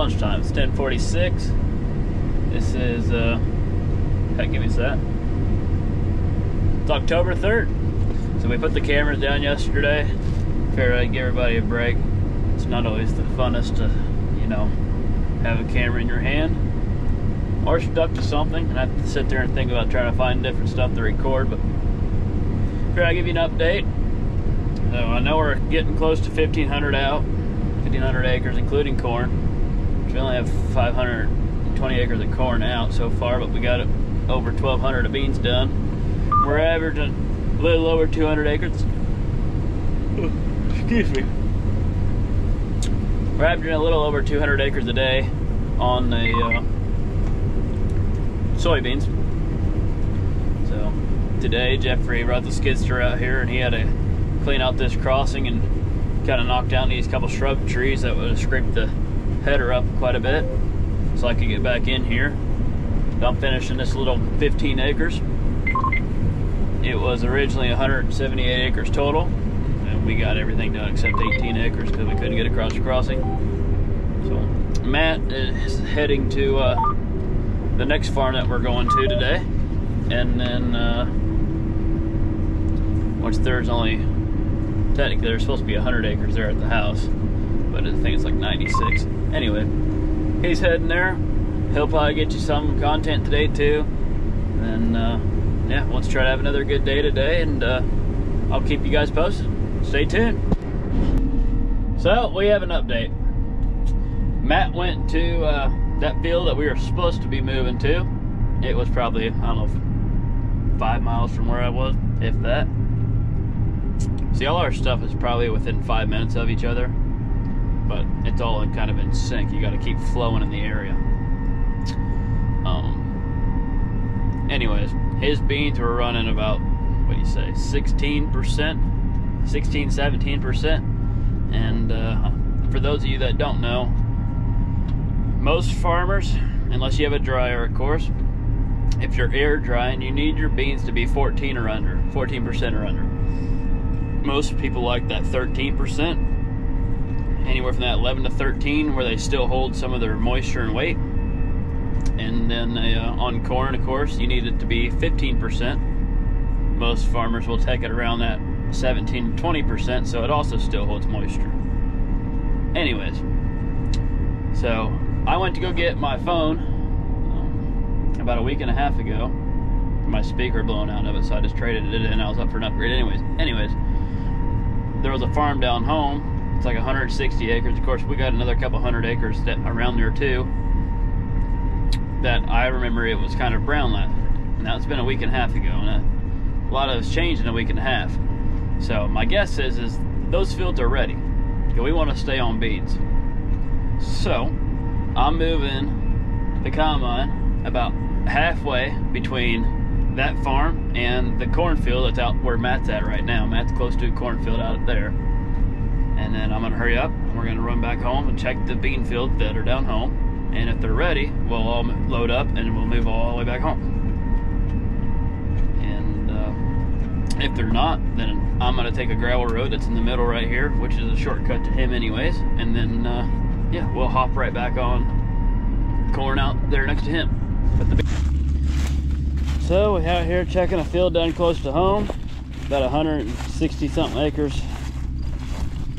lunchtime. It's 10:46. This is heck, give me that. It's October 3rd. So we put the cameras down yesterday. Figured I'd give everybody a break. It's not always the funnest to, you know, have a camera in your hand or stuck to something and have to sit there and think about trying to find different stuff to record. But figured I'd give you an update. So I know we're getting close to 1,500 out, 1,500 acres including corn. We only have 520 acres of corn out so far, but we got over 1,200 of beans done. We're averaging a little over 200 acres. Excuse me. We're averaging a little over 200 acres a day on the soybeans. So today Jeffrey brought the skidster out here and he had to clean out this crossing and kind of knock down these couple shrub trees that would have scraped the header up quite a bit, so I could get back in here. I'm finishing this little 15 acres. It was originally 178 acres total, and we got everything done except 18 acres because we couldn't get across the crossing. So Matt is heading to the next farm that we're going to today, and then which there's only, technically there's supposed to be 100 acres there at the house, but I think it's like 96. Anyway, he's heading there. He'll probably get you some content today too. And yeah, let's try to have another good day today, and I'll keep you guys posted. Stay tuned. So we have an update. Matt went to that field that we were supposed to be moving to. It was probably, I don't know, 5 miles from where I was, if that. See, all our stuff is probably within 5 minutes of each other, but it's all kind of in sync. You got to keep flowing in the area. Anyways, his beans were running about, what do you say, 16%, 17%. And for those of you that don't know, most farmers, unless you have a dryer, of course, if you're air drying, you need your beans to be 14% or under. Most people like that 13%, anywhere from that 11 to 13, where they still hold some of their moisture and weight. And then on corn, of course, you need it to be 15%. Most farmers will take it around that 17 to 20%, so it also still holds moisture. Anyways, so I went to go get my phone about a week and a half ago. My speaker blown out of it, so I just traded it in. I was up for an upgrade anyways, there was a farm down home. It's like 160 acres. Of course, we got another couple hundred acres around there too, that I remember it was kind of brown land. Now it's been a week and a half ago, and a lot has changed in a week and a half. So my guess is those fields are ready. We want to stay on beans. So I'm moving the combine about halfway between that farm and the cornfield that's out where Matt's at right now. Matt's close to a cornfield out there. And then I'm gonna hurry up and we're gonna run back home and check the bean fields that are down home. And if they're ready, we'll all load up and we'll move all the way back home. And if they're not, then I'm gonna take a gravel road that's in the middle right here, which is a shortcut to him anyways. And then, yeah, we'll hop right back on corn out there next to him. So we're out here checking a field down close to home, about 160 something acres.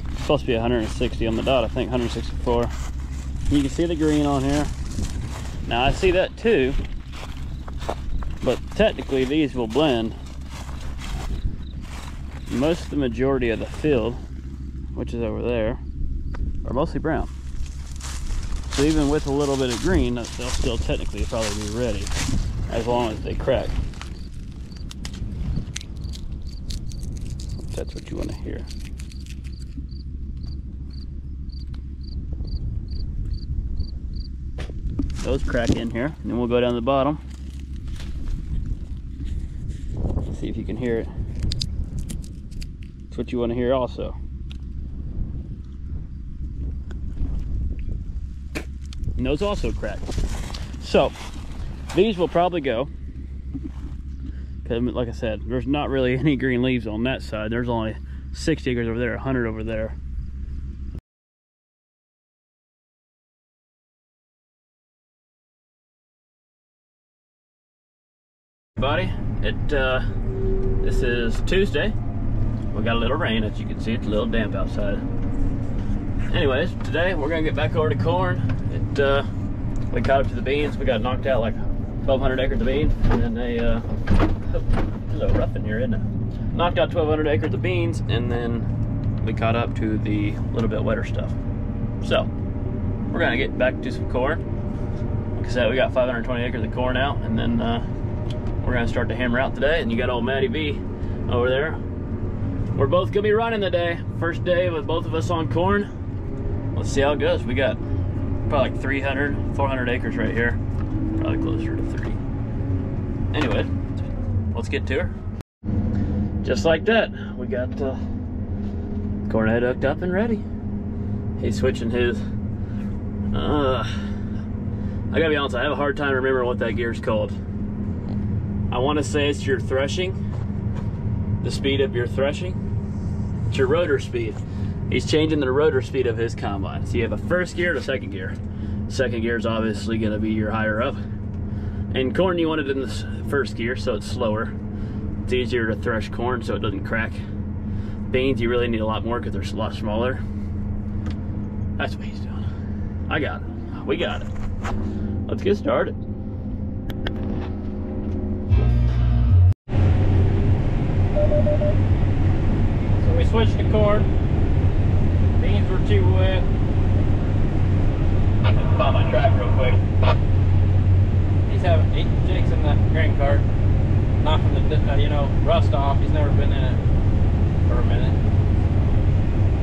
It's supposed to be 160 on the dot, I think 164. You can see the green on here. Now I see that too, but technically these will blend. Most of the majority of the field, which is over there, are mostly brown. So even with a little bit of green, they'll still technically probably be ready, as long as they crack. If that's what you want to hear. Those crack in here, and then we'll go down the bottom. See if you can hear it. That's what you want to hear also. And those also crack. So these will probably go, because like I said, there's not really any green leaves on that side. There's only 60 acres over there, 100 over there. Buddy, this is Tuesday. We got a little rain, as you can see. It's a little damp outside. Anyways, today we're gonna get back over to corn. We caught up to the beans. We got knocked out like 1,200 acres of beans, and then a little rough in here, isn't it? Knocked out 1,200 acres of beans, and then we caught up to the little bit wetter stuff. So we're gonna get back to some corn. Like I said, we got 520 acres of corn out, and then we're gonna start to hammer out today. And you got old Matty B over there. We're both gonna be running today. First day with both of us on corn. Let's see how it goes. We got probably like 300, 400 acres right here. Probably closer to 30. Anyway, let's get to her. Just like that, we got corn head hooked up and ready. He's switching his, I gotta be honest, I have a hard time remembering what that gear's called. I want to say it's your threshing, the speed of your threshing. It's your rotor speed. He's changing the rotor speed of his combine. So you have a first gear and a second gear. Second gear is obviously going to be your higher up. And corn, you want it in the first gear, so it's slower. It's easier to thresh corn so it doesn't crack. Beans, you really need a lot more because they're a lot smaller. That's what he's doing. I got it. We got it. Let's get started. So we switched to corn. Beans were too wet. I have to buy my track real quick. Jake's in the grain cart, knocking the rust off. He's never been in it for a minute.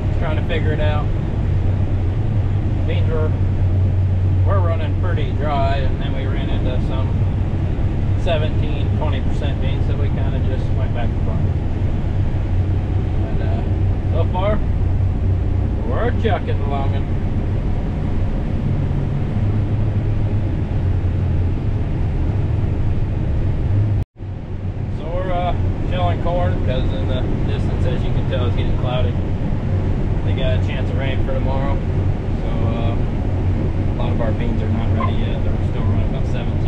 He's trying to figure it out. Beans we're running pretty dry, and then we ran into some 17-20% beans, so we kind of just went back to farm. And so far, we're chucking along. So we're shelling corn because in the distance, as you can tell, it's getting cloudy. They got a chance of rain for tomorrow. So a lot of our beans are not ready yet. They're still running about 17%.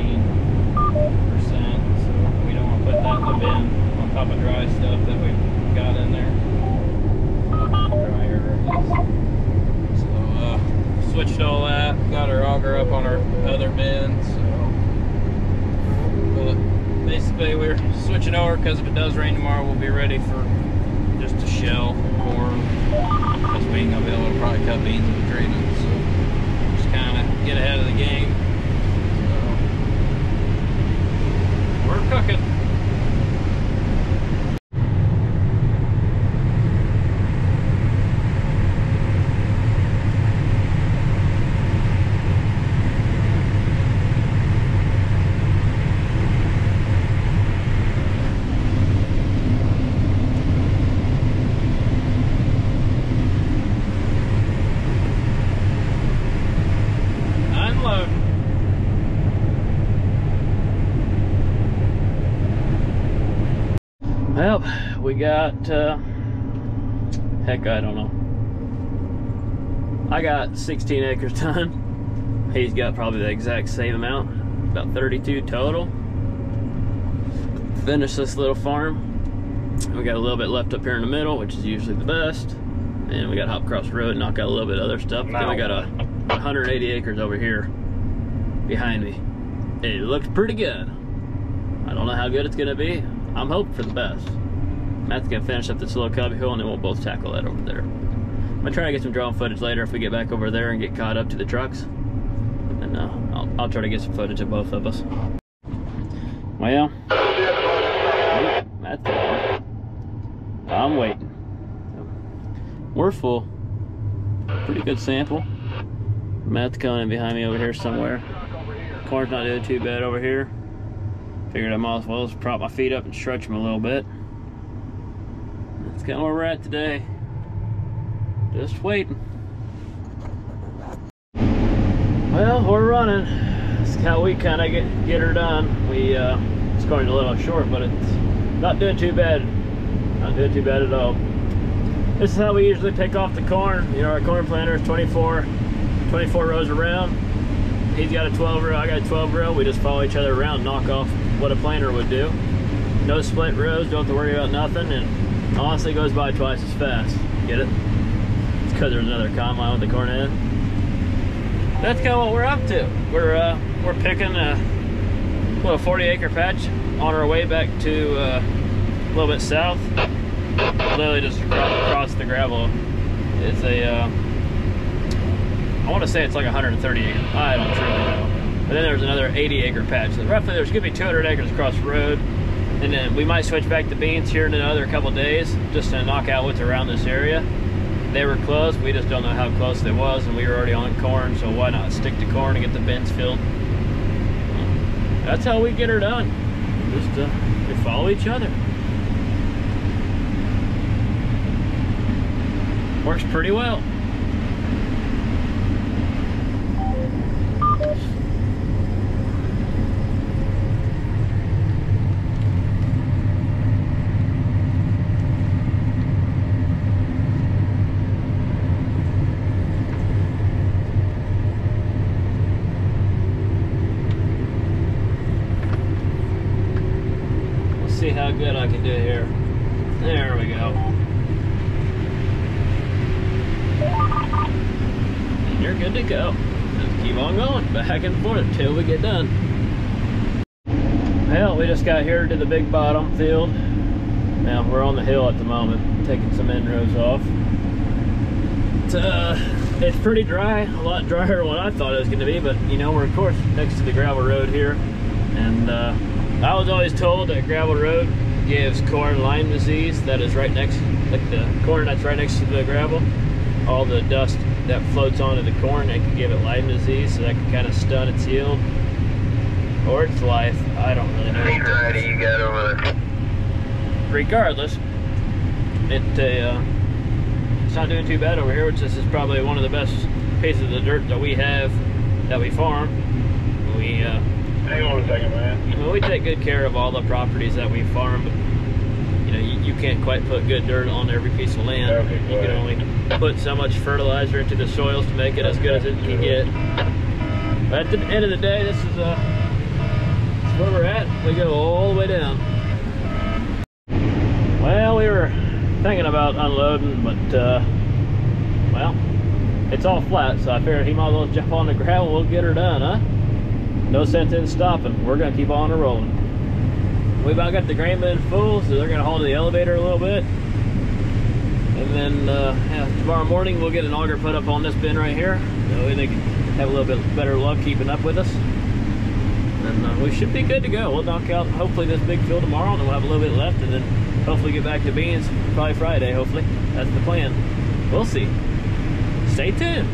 So we don't want to put that in the bin on top of dry stuff that we've got in there. Dryer, so switched all that. Got our auger up on our other bin. So, but basically we're switching over because if it does rain tomorrow, we'll be ready for just to shell corn. This week I'll be able to probably cut beans in the treatment. So just kind of get ahead of the game. So we're cooking. Well, we got, heck, I don't know. I got 16 acres done. He's got probably the exact same amount, about 32 total. Finished this little farm. We got a little bit left up here in the middle, which is usually the best. And we got to hop across the road and knock out a little bit of other stuff. Then we got 180 acres over here behind me. It looks pretty good. I don't know how good it's gonna be. I'm hoping for the best. Matt's gonna finish up this little cubby hole and then we'll both tackle that over there. I'm gonna try to get some drone footage later if we get back over there and get caught up to the trucks. And I'll try to get some footage of both of us. Well, Matt's gone. I'm waiting. We're full. Pretty good sample. Matt's coming in behind me over here somewhere. Corn's not doing too bad over here. Figured I might as well just prop my feet up and stretch them a little bit. That's kind of where we're at today. Just waiting. Well, we're running. That's how we kind of get her done. It's going a little short, but it's not doing too bad. Not doing too bad at all. This is how we usually pick off the corn. You know, our corn planter is 24 rows around. He's got a 12 row, I got a 12 row. We just follow each other around, knock off what a planter would do. No split rows, don't have to worry about nothing, and honestly goes by twice as fast. Get it? It's because there's another combine with the corn in. That's kind of what we're up to. We're picking a little 40-acre patch on our way back to a little bit south. Literally just across the gravel. It's a I want to say it's like 130 acres. I don't truly know. But then there's another 80-acre patch. So roughly there's gonna be 200 acres across the road. And then we might switch back to beans here in another couple days just to knock out what's around this area. They were close, we just don't know how close they was, and we were already on corn, so why not stick to corn and get the bins filled? That's how we get her done. Just we follow each other. Works pretty well. See how good I can do here. There we go. And you're good to go. Just keep on going, back and forth until we get done. Well, we just got here to the big bottom field. Now we're on the hill at the moment, taking some end-rows off. It's pretty dry, a lot drier than what I thought it was going to be, but you know, we're of course next to the gravel road here, and I was always told that gravel road gives corn Lyme disease. That is right next, like the corn that's right next to the gravel. All the dust that floats onto the corn, it can give it Lyme disease, so that can kind of stun its yield or its life. I don't really know. How variety you got over there? Regardless, it's not doing too bad over here, which this is probably one of the best pieces of the dirt that we have that we farm. We hang on a second, man. Well, we take good care of all the properties that we farm, but you know, you can't quite put good dirt on every piece of land. Okay, you can only put so much fertilizer into the soils to make it as good as it can get. But at the end of the day, this is where we're at. We go all the way down. Well, we were thinking about unloading, but well, it's all flat, so I figured he might as well jump on the gravel. We'll get her done, huh? No sense in stopping. We're gonna keep on rolling. We about got the grain bin full, so they're gonna haul to the elevator a little bit. And then yeah, tomorrow morning we'll get an auger put up on this bin right here. So they can have a little bit better luck keeping up with us. And we should be good to go. We'll knock out hopefully this big field tomorrow, and then we'll have a little bit left, and then hopefully get back to beans probably Friday, hopefully. That's the plan. We'll see. Stay tuned.